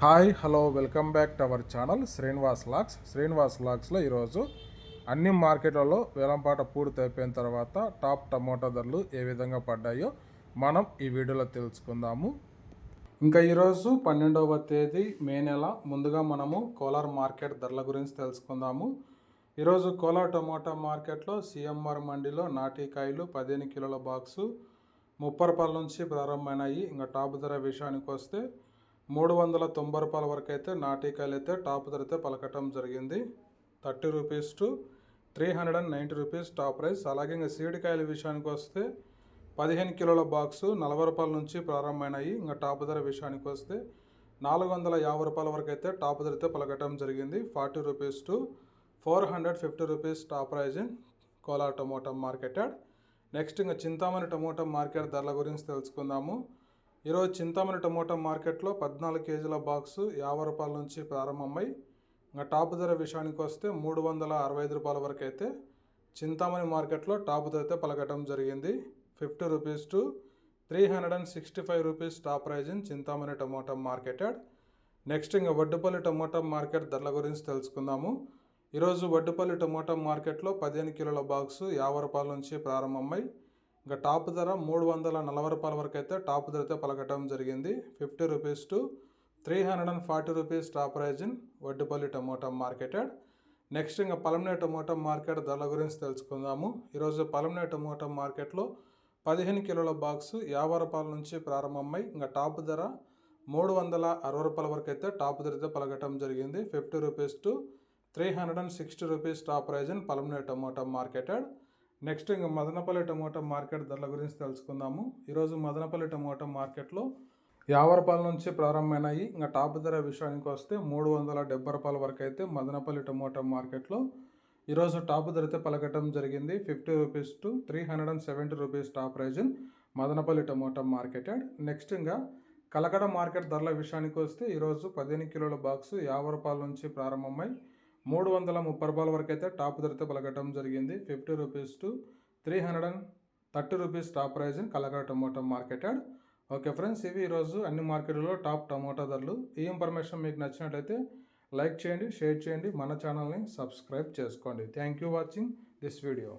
Hi hello welcome back to our channel Srinivas లాక్స్లో ఈరోజు అన్ని మార్కెట్లలో వేలంపాట పూర్తి అయిపోయిన తర్వాత టాప్ టమోటా ధరలు ఏ విధంగా పడ్డాయో మనం ఈ వీడియోలో తెలుసుకుందాము. ఇంకా ఈరోజు 12వ తేదీ మే నెల. ముందుగా మనము కోలార్ మార్కెట్ ధరల గురించి తెలుసుకుందాము. ఈరోజు కోలార్ టమోటా మార్కెట్లో సిఎంఆర్ మండీలో నాటికాయలు 15 కిలోల బాక్సు 30 రూపాయల నుంచి ప్రారంభమైనాయి. ఇంకా టాప్ ధర విషయానికి వస్తే 390 రూపాయల వరకు అయితే నాటికాయలు అయితే టాప్ ధర అయితే పలకటం జరిగింది. 30 rupees to 390 rupees top price. అలాగే ఇంకా సీడికాయల విషయానికి వస్తే 15 కిలోల బాక్సు 40 రూపాయల నుంచి ప్రారంభమైనాయి. ఇంకా టాప్ ధర విషయానికి వస్తే 450 రూపాయల వరకు అయితే టాప్ ధర అయితే పలకటం జరిగింది. 40 rupees to 450 rupees top price in Kolar tomato market. Next ఇంకా చింతామణి టమోటా మార్కెట్ ధరల గురించి తెలుసుకుందాము. ఈరోజు చింతామణి టమోటా మార్కెట్లో 14 కేజీల బాక్సు 50 రూపాయల నుంచి ప్రారంభమై ఇంకా టాప్ ధర విషయానికి వస్తే 365 రూపాయల వరకు అయితే చింతామణి మార్కెట్లో టాప్ ధర అయితే పలకటం జరిగింది. 50 rupees to 365 rupees top price in Chintamani tomato market. Next ఇంకా వడ్డుపల్లి టమోటా మార్కెట్ ధరల గురించి తెలుసుకుందాము. ఈరోజు వడ్డుపల్లి టమోటా మార్కెట్లో 15 కిలోల బాక్సు 50 రూపాయల నుంచి ప్రారంభమై ఇంకా టాప్ ధర 340 రూపాయల వరకు అయితే టాప్ ధర అయితే పలకటం జరిగింది. 50 rupees to 340 rupees top price in Vaddupalli tomato market. Next ఇంకా పలమనేరు టమోటా మార్కెట్ ధరల గురించి తెలుసుకుందాము. ఈరోజు పలమనేరు టమోటా మార్కెట్లో 15 కిలోల బాక్సు 50 రూపాయల నుంచి ప్రారంభమై ఇంకా టాప్ ధర 360 రూపాయల వరకు అయితే టాప్ ధర అయితే పలకటం జరిగింది. 50 rupees to 360 rupees top price in Palamaneru tomato market. Next ఇంకా మదనపల్లి టమోటా మార్కెట్ ధరల గురించి తెలుసుకుందాము. ఈరోజు మదనపల్లి టమోటా మార్కెట్లో 50 రూపాయల నుంచి ప్రారంభమైనాయి. ఇంకా టాప్ ధర విషయానికి వస్తే 370 రూపాయల వరకు అయితే మదనపల్లి టమోటా మార్కెట్లో ఈరోజు టాప్ ధర అయితే పలకటం జరిగింది. 50 rupees to 370 rupees top price in Madanapalle tomato market. Next ఇంకా కలకడ మార్కెట్ ధరల విషయానికి వస్తే ఈరోజు 15 కిలోల బాక్సు 50 రూపాయల నుంచి ప్రారంభమై 330 రూపాయల వరకు అయితే టాప్ ధరతో పలకటం జరిగింది. 50 rupees to 330 rupees top price in Kalakada tomato market. Okay friends, ఇవి ఈరోజు అన్ని మార్కెట్లో టాప్ టమోటా ధరలు. ఈ ఇన్ఫర్మేషన్ మీకు నచ్చినట్లయితే లైక్ చేయండి, షేర్ చేయండి, మన ఛానల్ని సబ్స్క్రైబ్ చేసుకోండి. Thank you watching this video.